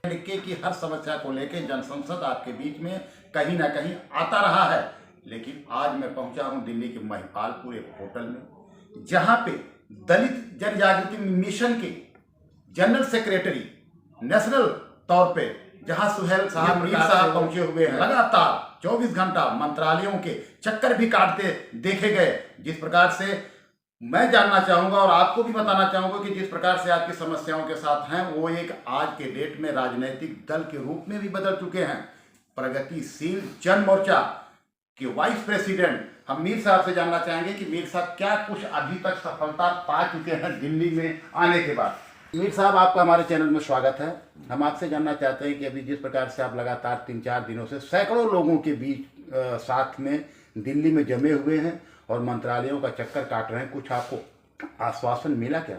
लिखे कि हर समस्या को लेकर जनसंसद आपके बीच में कहीं ना कहीं आता रहा है, लेकिन आज मैं पहुंचा हूं दिल्ली के महिपालपुर एक होटल में, जहां पे दलित जन जागृति मिशन के जनरल सेक्रेटरी नेशनल तौर पे जहां सुहेल साहब मीर साहब पहुंचे हुए हैं। लगातार 24 घंटा मंत्रालयों के चक्कर भी काटते देखे गए। जिस प्रकार से मैं जानना चाहूंगा और आपको भी बताना चाहूंगा कि जिस प्रकार से आपकी समस्याओं के साथ हैं, वो एक आज के डेट में राजनीतिक दल के रूप में भी बदल चुके हैं। प्रगतिशील जन मोर्चा के वाइस प्रेसिडेंट हम मीर साहब से जानना चाहेंगे कि मीर साहब क्या कुछ अभी तक सफलता पा चुके हैं दिल्ली में आने के बाद। मीर साहब, आपका हमारे चैनल में स्वागत है। हम आपसे जानना चाहते हैं कि अभी जिस प्रकार से आप लगातार 3-4 दिनों से सैकड़ों लोगों के बीच साथ में दिल्ली में जमे हुए हैं और मंत्रालयों का चक्कर काट रहे हैं, कुछ आपको आश्वासन मिला क्या?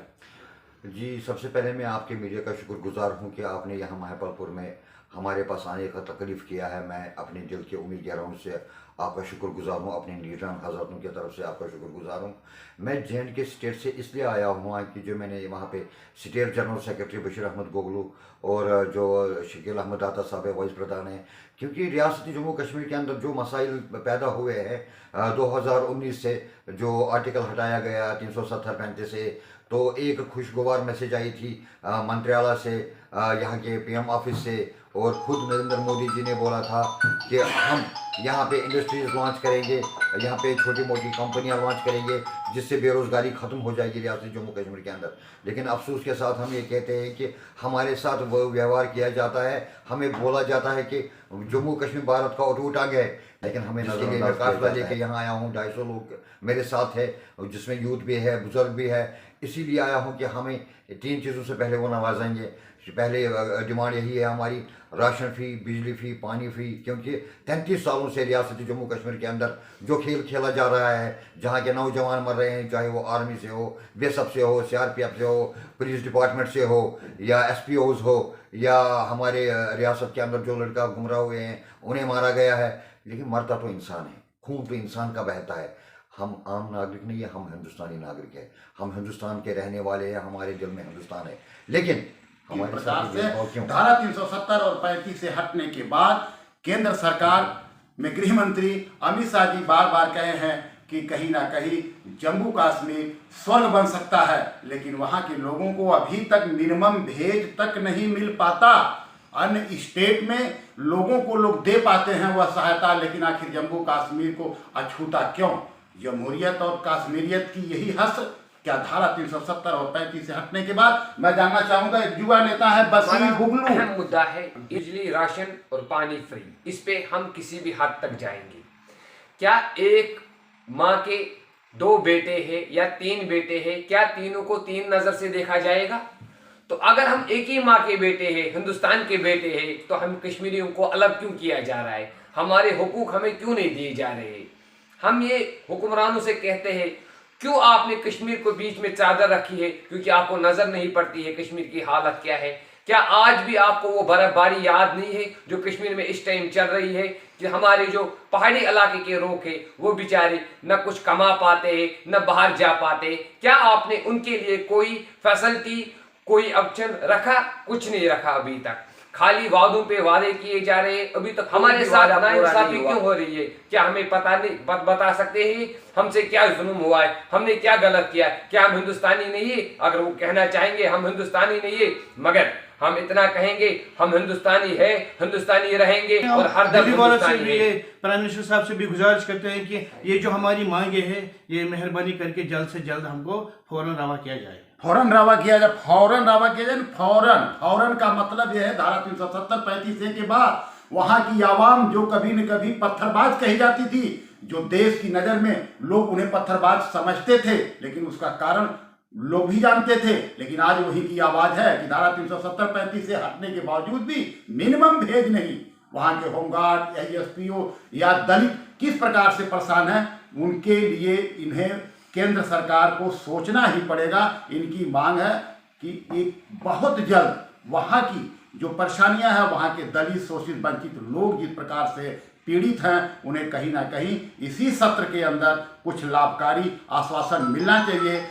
जी, सबसे पहले मैं आपके मीडिया का शुक्रगुजार हूं कि आपने यहाँ महिपालपुर में हमारे पास आने का तकलीफ़ किया है। मैं अपने दिल के उम्मीद गहराइयों से आपका शुक्रगुजार हूँ, अपने लीडरान हज़रातों की तरफ से आपका शुक्रगुजार हूँ। मैं जे के स्टेट से इसलिए आया हूँ कि जो मैंने वहाँ पे state general secretary Bashir Ahmad Goglu और जो शकील अहमद दाता साहब है वाइस प्रधान है, क्योंकि रियासती जम्मू कश्मीर के अंदर जो मसाइल पैदा हुए हैं 2019 से, जो आर्टिकल हटाया गया 370-35 से, तो एक खुशगवार मैसेज आई थी मंत्रालय से, यहाँ के पीएम ऑफिस से, और खुद नरेंद्र मोदी जी ने बोला था कि हम यहाँ पे इंडस्ट्रीज लॉन्च करेंगे, यहाँ पे छोटी मोटी कंपनियाँ लॉन्च करेंगे, जिससे बेरोज़गारी ख़त्म हो जाएगी रियासत जम्मू कश्मीर के अंदर। लेकिन अफसोस के साथ हम ये कहते हैं कि हमारे साथ वो व्यवहार किया जाता है, हमें बोला जाता है कि जम्मू कश्मीर भारत का अटूट अंग है, लेकिन हमें इसके लिए मैं काफिला लेके यहाँ आया हूँ। 250 लोग मेरे साथ है, जिसमें यूथ भी है, बुजुर्ग भी है। इसीलिए आया हूँ कि हमें 3 चीज़ों से पहले वो नवाजेंगे। पहले डिमांड यही है हमारी, राशन फ्री, बिजली फ्री, पानी फ्री, क्योंकि 33 सालों से रियासती जम्मू कश्मीर के अंदर जो खेल खेला जा रहा है, जहाँ के नौजवान मर रहे हैं, चाहे वो आर्मी से हो, बीएसएफ से हो, सीआरपीएफ से हो, पुलिस डिपार्टमेंट से हो, या एसपीओज हो, या हमारे रियासत के अंदर जो लड़का गुमराह हुए हैं उन्हें मारा गया है। लेकिन मरता तो इंसान है, खून तो इंसान का बहता है। हम आम नागरिक नहीं है, हम हिंदुस्तानी नागरिक है, हम हिंदुस्तान के रहने वाले हैं, हमारे दिल में हिंदुस्तान है। लेकिन हमारे प्रकार से धारा 370 और 35 से हटने के बाद केंद्र सरकार में गृह मंत्री अमित शाह जी बार बार कहे हैं कि कहीं ना कहीं जम्मू कश्मीर स्वर्ग बन सकता है, लेकिन वहां के लोगों को अभी तक मिनिमम वेज तक नहीं मिल पाता। अन्य स्टेट में लोगों को लोग दे पाते हैं वह सहायता, लेकिन आखिर जम्मू कश्मीर को अछूता क्यों? जमहूरियत और कश्मीरियत की यही हसरत क्या धारा 370 और 35 से हटने के बाद? मैं जानना चाहूंगा, एक युवा नेता है बशीर गोगलू। अहम मुद्दा है बिजली, राशन और पानी फ्री। इस पे हम किसी भी हद तक जाएंगे। क्या एक माँ के 2 बेटे हैं या 3 बेटे हैं, क्या तीनों को 3 नजर से देखा जाएगा? तो अगर हम एक ही माँ के बेटे हैं, हिंदुस्तान के बेटे हैं, तो हम कश्मीरियों को अलग क्यों किया जा रहा है? हमारे हुकूक हमें क्यों नहीं दिए जा रहे? हम ये हुक्मरानों से कहते हैं, क्यों आपने कश्मीर को बीच में चादर रखी है? क्योंकि आपको नजर नहीं पड़ती है कश्मीर की हालत क्या है। क्या आज भी आपको वो बर्फबारी याद नहीं है जो कश्मीर में इस टाइम चल रही है? कि हमारे जो पहाड़ी इलाके के लोग हैं वो बेचारे न कुछ कमा पाते हैं, न बाहर जा पाते। क्या आपने उनके लिए कोई फैसिलिटी, कोई ऑप्शन रखा? कुछ नहीं रखा अभी तक। खाली वादों पे वादे किए जा रहे हैं। अभी तक हमारे साथ नाइंसाफी क्यों हो रही है? क्या हमें पता नहीं, बता सकते हैं हमसे क्या जुल्म हुआ है, हमने क्या गलत किया? क्या हम हिंदुस्तानी नहीं है? अगर वो कहना चाहेंगे हम हिंदुस्तानी नहीं है, मगर हम इतना कहेंगे हम हिंदुस्तानी है, हिंदुस्तानी रहेंगे और हर दम हिंदुस्तानी है। प्राइम मिनिस्टर साहब से भी गुजारिश करते हैं कि ये जो हमारी मांगे हैं, ये मेहरबानी करके जल्द से जल्द हमको फौरन रवा किया जाए। फौरन रवा किया जाए, फौरन रवा किया जाए। फौरन का मतलब यह है धारा 370-35 के बाद वहां की आवाम जो कभी न कभी पत्थरबाज कही जाती थी, जो देश की नजर में लोग उन्हें पत्थरबाज समझते थे, लेकिन उसका कारण लोग भी जानते थे। लेकिन आज वही की आवाज है कि धारा 370-35 से हटने के बावजूद भी मिनिमम वेज नहीं। वहां के होमगार्ड या एसपीओ या दलित किस प्रकार से परेशान है, उनके लिए इन्हें केंद्र सरकार को सोचना ही पड़ेगा। इनकी मांग है कि एक बहुत जल्द वहां की जो परेशानियां हैं, वहां के दलित, शोषित, वंचित लोग जिस प्रकार से पीड़ित हैं, उन्हें कहीं ना कहीं इसी सत्र के अंदर कुछ लाभकारी आश्वासन मिलना चाहिए।